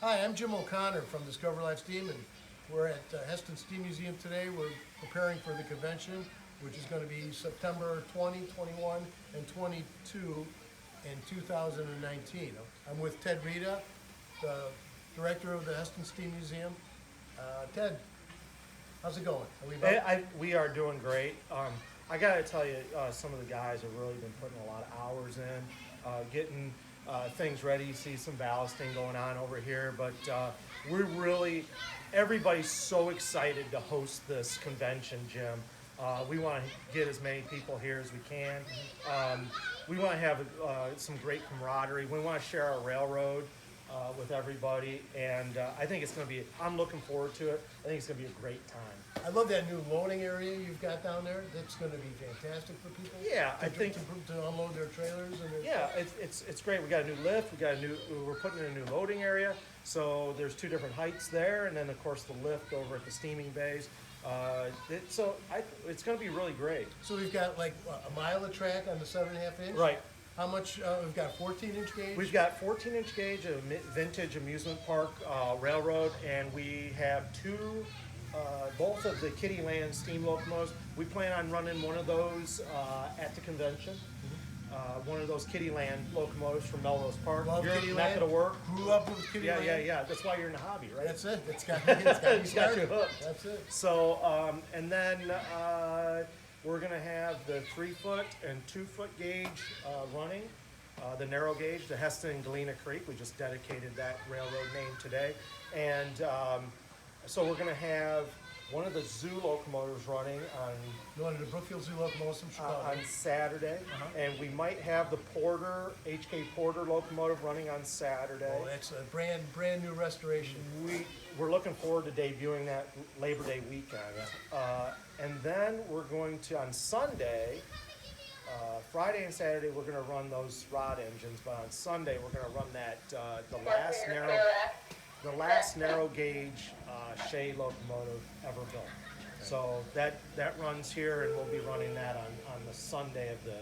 Hi, I'm Jim O'Connor from Discover Life Steam, and we're at Heston Steam Museum today. We're preparing for the convention, which is going to be September 20, 21, and 22 in 2019. I'm with Ted Rita, the director of the Heston Steam Museum. Ted, how's it going? Are we about? We are doing great. I got to tell you, some of the guys have really been putting a lot of hours in, getting things ready. You see some ballasting going on over here, but everybody's so excited to host this convention, Jim. We want to get as many people here as we can. We want to have some great camaraderie. We want to share our railroad with everybody, and I think it's going to be. I'm looking forward to it. I think it's going to be a great time. I love that new loading area you've got down there. That's going to be fantastic for people. Yeah, to, I think to unload their trailers and their yeah, it's great. We got a new lift. We're putting in a new loading area. So there's two different heights there, and then of course the lift over at the steaming bays. It's going to be really great. So we've got like a mile of track on the 7.5 inch. Right. How much? We've got 14-inch gauge. We've got 14-inch gauge, a vintage amusement park railroad, and we have both of the Kittyland steam locomotives. We plan on running one of those at the convention. One of those Kittyland locomotives from Melrose Park. Love Your Kittyland. method of work. Grew up with Kittyland. Yeah. That's why you're in the hobby, right? That's it. It's got me It's got you started. hooked. That's it. So, and then we're going to have the 3-foot and 2-foot gauge running. The narrow gauge, the Heston and Galena Creek. We just dedicated that railroad name today. And so we're going to have one of the zoo locomotives running on One of the Brookfield Zoo locomotives from Chicago. on Saturday. And we might have the Porter, HK Porter locomotive running on Saturday. Oh, that's a brand new restoration. We're looking forward to debuting that Labor Day weekend. And then we're going to, on Sunday, Friday and Saturday, we're going to run those rod engines, but on Sunday, we're going to run that, the last narrow gauge Shea locomotive ever built. So that runs here, and we'll be running that on the Sunday of the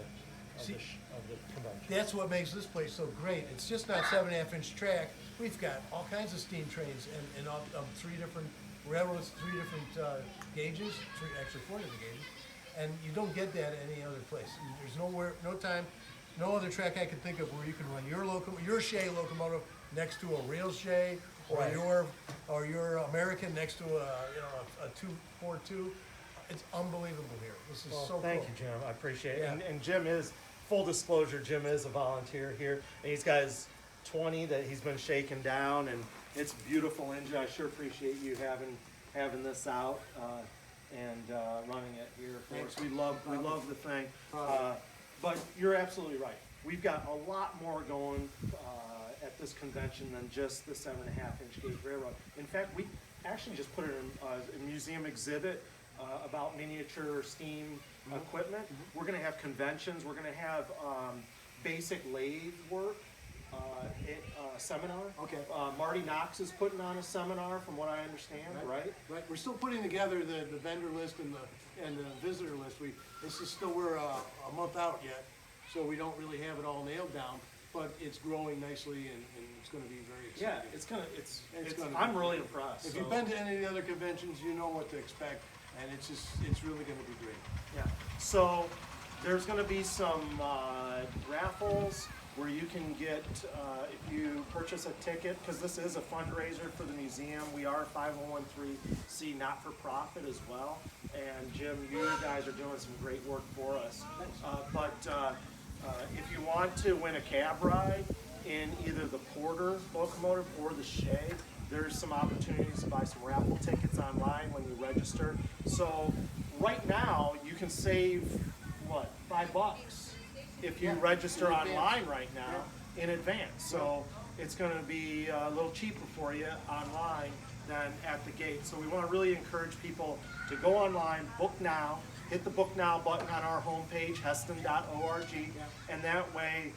convention. That's what makes this place so great. It's just not 7.5 inch track. We've got all kinds of steam trains and 3 different railroads, 3 different gauges, actually 4 different gauges, and you don't get that any other place. There's no other track I can think of where you can run your Shea locomotive next to a real Shea, or Right. your American next to a 242. It's unbelievable here. This is so Thank cool. you, Jim. I appreciate it. Yeah. And Jim is, full disclosure, Jim is a volunteer here. And he's got his 20 that he's been shaking down, and it's a beautiful engine. I sure appreciate you having this out and running it here for us. We love the thing. But you're absolutely right. We've got a lot more going at this convention than just the 7.5 inch gauge railroad. In fact, we actually just put it in a museum exhibit about miniature steam equipment. We're going to have conventions. We're going to have basic lathe work seminar. Okay. Marty Knox is putting on a seminar, from what I understand, right? Right. We're still putting together the vendor list and the visitor list. We're a month out yet, so we don't really have it all nailed down. But it's growing nicely, and it's going to be very exciting. Yeah, I'm really impressed. If you've been to any of the other conventions, you know what to expect, and it's really going to be great. Yeah. So there's going to be some raffles where you can get, if you purchase a ticket, because this is a fundraiser for the museum. We are a 501c not-for-profit as well. And Jim, you guys are doing some great work for us. If you want to win a cab ride in either the Porter locomotive or the Shea, there's some opportunities to buy some raffle tickets online when you register. So right now you can save $5 if you register online right now in advance. So it's going to be a little cheaper for you online than at the gate. So we want to really encourage people to go online, book now, hit the book now button on our homepage, heston.org, and that way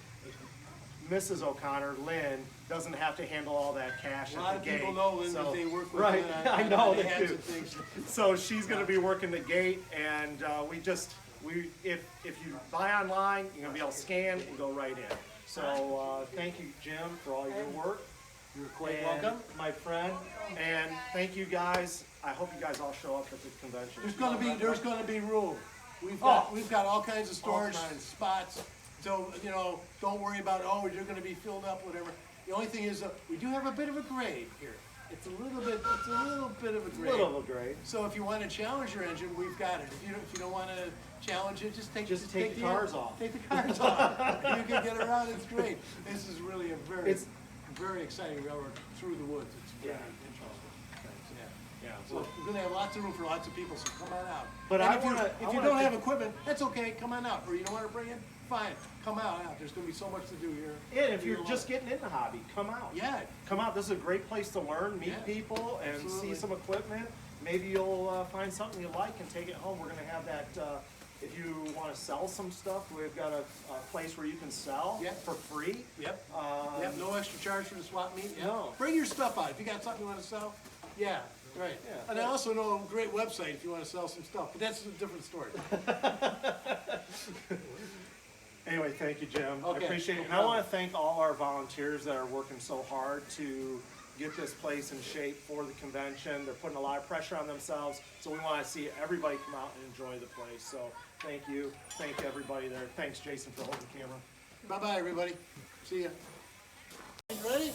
Mrs. O'Connor, Lynn, doesn't have to handle all that cash A lot at of the gate. people know Lynn, that they work with right. Lynn I know on they ads do. and things. So she's going to be working the gate, and if you buy online, you're going to be able to scan and go right in. So thank you, Jim, for all your work. You're quite and welcome. my friend. And thank you guys. I hope you guys all show up at the convention. There's gonna be room. Oh. We've got all kinds of storage kinds. spots. So, you know, don't worry about, oh, you're gonna be filled up, whatever. The only thing is, we do have a bit of a grade here. It's a little bit of a grade. Little grade. So if you wanna challenge your engine, we've got it. If you don't wanna challenge it, just take the cars off. Take the cars off. You can get around, it's great. This is really a very exciting railroad through the woods. It's very interesting. Yeah. Yeah. So we're gonna have lots of room for lots of people, so come on out. But And I if you wanna don't have equipment, that's okay, come on out. Or you don't wanna bring it, fine, come out. There's gonna be so much to do here. And if you're just getting in the hobby, come out. Yeah, Come out. This is a great place to learn, meet Yeah, people, and absolutely. see some equipment. Maybe you'll find something you like and take it home. We're gonna have that. If you want to sell some stuff, we've got a place where you can sell Yeah. for free. yep. Um, Yep, no extra charge for the swap meet. Yeah. No. Bring your stuff out. If you got something you wanna sell, yeah, right. Yeah. And I also know a great website if you wanna sell some stuff, but that's a different story. Anyway, thank you, Jim. I Okay, appreciate it. no And I problem. want to thank all our volunteers that are working so hard to get this place in shape for the convention. They're putting a lot of pressure on themselves, so we want to see everybody come out and enjoy the place. So thank you. Thank everybody there. Thanks, Jason, for holding the camera. Bye-bye, everybody. See ya. You ready?